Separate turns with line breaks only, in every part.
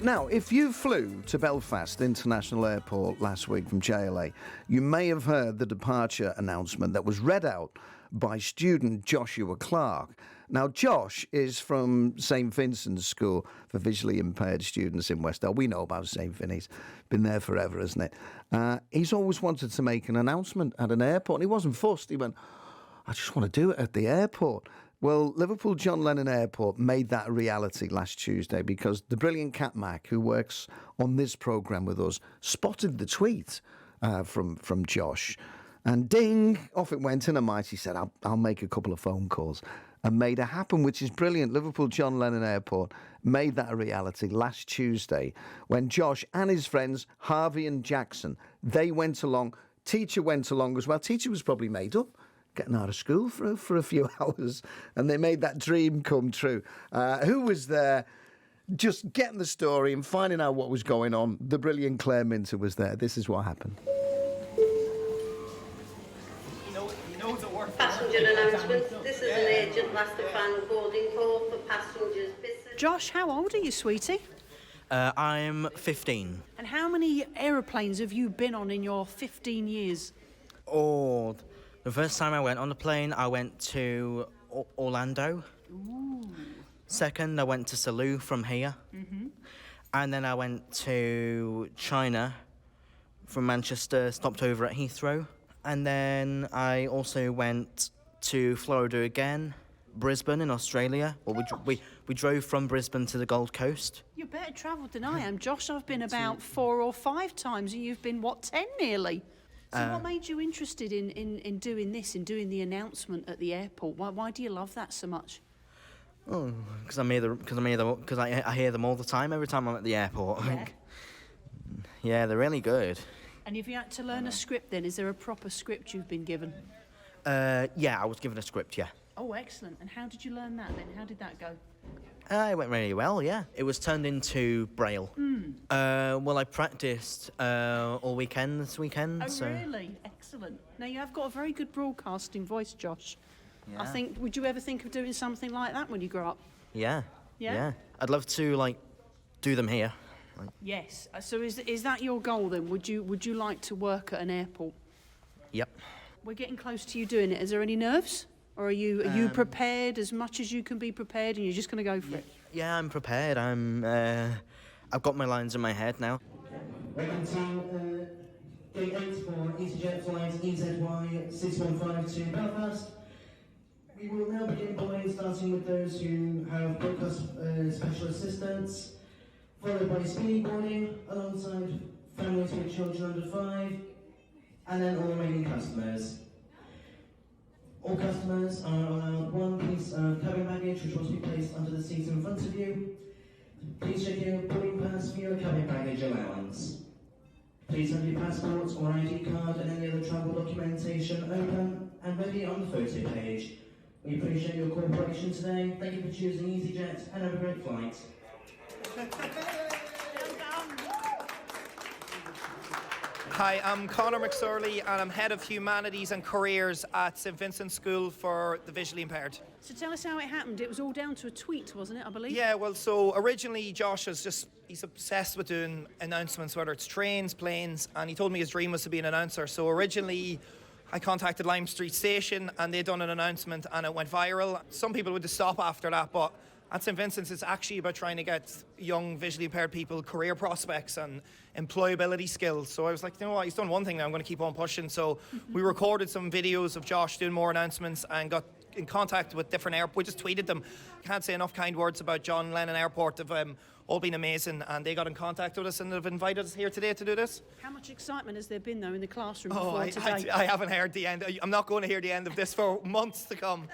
Now, if you flew to Belfast International Airport last week from JLA, you may have heard the departure announcement that was read out by student Joshua Clark. Now, Josh is from St Vincent's School for Visually Impaired Students in West End. We know about St Vinny's. Been there forever, hasn't it? He's always wanted to make an announcement at an airport, and he wasn't fussed. He went, I just want to do it at the airport. Well, Liverpool John Lennon Airport made that a reality last Tuesday because the brilliant Cat Mac, who works on this programme with us, spotted the tweet from Josh. And ding, off it went in a might. He said, I'll make a couple of phone calls, and made it happen, which is brilliant. Liverpool John Lennon Airport made that a reality last Tuesday when Josh and his friends, Harvey and Jackson, they went along. Teacher went along as well. Teacher was probably made up, getting out of school for a few hours, and they made that dream come true. Who was there just getting the story and finding out what was going on? The brilliant Claire Minter was there. This is what happened.
Passenger announcement. This is an urgent last and final boarding call for passengers.
Josh, how old are you, sweetie?
I'm 15.
And how many aeroplanes have you been on in your 15 years?
Oh, the first time I went on a plane, I went to Orlando.
Ooh.
Second, I went to Salou from here.
Mm-hmm.
And then I went to China from Manchester, stopped over at Heathrow. And then I also went to Florida again, Brisbane in Australia. Well, we drove from Brisbane to the Gold Coast.
You're better travelled than I am, Josh. I've been about 4 or 5 times, and you've been, 10 nearly? So what made you interested in doing this, in doing the announcement at the airport? Why do you love that so much?
Oh, because I hear them all the time. Every time I'm at the airport.
Yeah.
Yeah, they're really good.
And if you had to learn a script, then is there a proper script you've been given?
Yeah, I was given a script. Yeah.
Oh, excellent. And how did you learn that then? How did that go?
It went really well, yeah. It was turned into Braille. Well, I practiced all weekend this weekend.
Oh,
so.
Really? Excellent. Now, you have got a very good broadcasting voice, Josh.
Yeah.
I think, would you ever think of doing something like that when you grow up?
Yeah.
Yeah?
Yeah. I'd love to, do them here.
Yes. So is that your goal then? Would you like to work at an airport?
Yep.
We're getting close to you doing it. Is there any nerves? Or are you prepared as much as you can be prepared and you're just going to go for it?
Yeah, I'm prepared. I've got my lines in my head now.
Welcome to Gate 8 for EasyJet flight EZY 6152 Belfast. We will now begin boarding, starting with those who have broadcast special assistance, followed by speed boarding alongside families with children under 5, and then all remaining customers. All customers are allowed one piece of cabin baggage which must be placed under the seat in front of you. Please check your boarding pass for your cabin baggage allowance. Please have your passport or ID card and any other travel documentation open and ready on the photo page. We appreciate your cooperation today. Thank you for choosing EasyJet and have a great flight.
Hi, I'm Conor McSorley and I'm Head of Humanities and Careers at St Vincent's School for the Visually Impaired.
So tell us how it happened. It was all down to a tweet, wasn't it, I believe?
Yeah, well, so originally Josh he's obsessed with doing announcements, whether it's trains, planes, and he told me his dream was to be an announcer. So originally I contacted Lime Street Station and they'd done an announcement and it went viral. Some people would just stop after that, but at St Vincent's, it's actually about trying to get young visually impaired people career prospects and employability skills. So I was like, you know what, he's done one thing now, I'm going to keep on pushing. So we recorded some videos of Josh doing more announcements and got in contact with different airports. We just tweeted them. Can't say enough kind words about John Lennon Airport. They've all been amazing and they got in contact with us and they've invited us here today to do this.
How much excitement has there been, though, in the classroom before today?
I haven't heard the end. I'm not going to hear the end of this for months to come.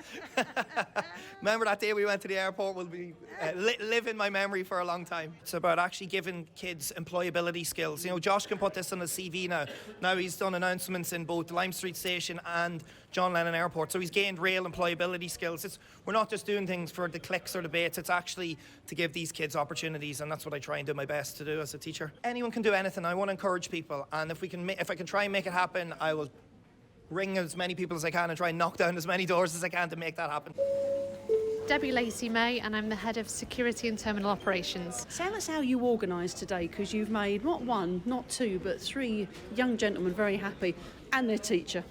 Remember that day we went to the airport will be live in my memory for a long time. It's about actually giving kids employability skills. You know, Josh can put this on his CV now. Now he's done announcements in both Lime Street Station and John Lennon Airport. So he's gained real employability skills. We're not just doing things for the clicks or the baits. It's actually to give these kids opportunities, and that's what I try and do my best to do as a teacher. Anyone can do anything. I want to encourage people, and if I can try and make it happen, I will ring as many people as I can and try and knock down as many doors as I can to make that happen.
Debbie Lacey-May, and I'm the Head of Security and Terminal Operations.
Tell us how you organised today, because you've made not one, not two, but three young gentlemen very happy, and their teacher.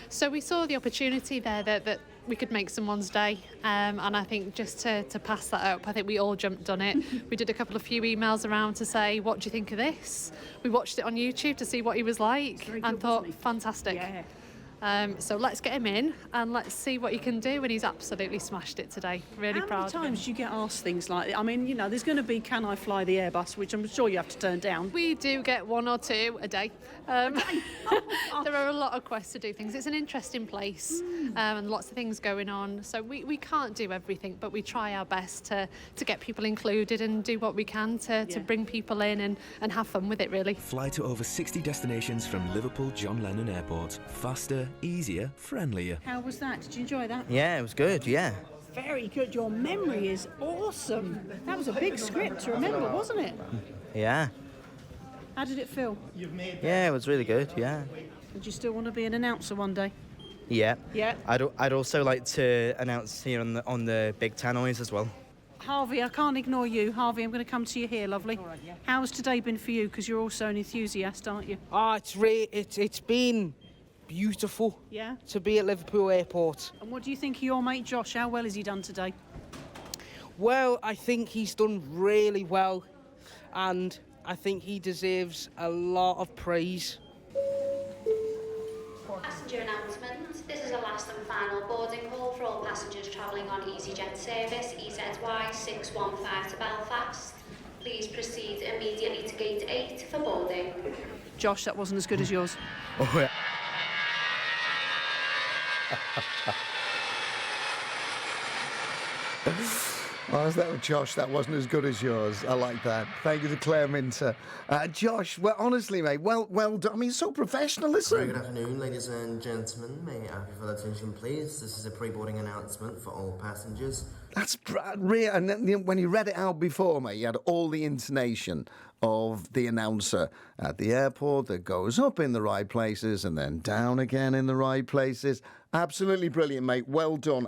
So we saw the opportunity there that we could make someone's day, and I think just to pass that up, I think we all jumped on it. We did a few emails around to say, what do you think of this? We watched it on YouTube to see what he was like and thought, fantastic.
Yeah.
So let's get him in and let's see what he can do, and he's absolutely smashed it today. Really proud of him.
How many times do you get asked things like that? I mean, you know, there's going to be, can I fly the Airbus, which I'm sure you have to turn down.
We do get one or two a day. There are a lot of requests to do things. It's an interesting place and lots of things going on. So we can't do everything, but we try our best to get people included and do what we can to bring people in and have fun with it, really.
Fly to over 60 destinations from Liverpool John Lennon Airport. Faster, easier, friendlier.
How was that? Did you enjoy that?
Yeah, it was good, yeah.
Very good. Your memory is awesome. That was a big script to remember, wasn't it?
Yeah.
How did it feel?
Yeah, it was really good, yeah.
Would you still want to be an announcer one day?
Yeah.
Yeah.
I'd also like to announce here on the big tannoys as well.
Harvey, I can't ignore you. Harvey, I'm going to come to you here, lovely.
All right, yeah.
How's today been for you? Because you're also an enthusiast, aren't you?
It's been beautiful.
Yeah?
To be at Liverpool Airport.
And what do you think of your mate Josh? How well has he done today?
Well, I think he's done really well, and I think he deserves a lot of praise.
Passenger announcement. This is a last and final boarding call for all passengers travelling on EasyJet service EZY 615 to Belfast. Please proceed immediately to gate 8 for boarding.
Josh, that wasn't as good as yours.
Oh, yeah.
Oh, is that with Josh? That wasn't as good as yours. I like that. Thank you to Claire Minter. Josh, well, honestly, mate, well done. I mean, so professional,
Very
listen.
good afternoon, ladies and gentlemen. May I have your full attention, please? This is a pre-boarding announcement for all passengers.
That's real. And then, when you read it out before, mate, you had all the intonation of the announcer at the airport that goes up in the right places and then down again in the right places. Absolutely brilliant, mate. Well done.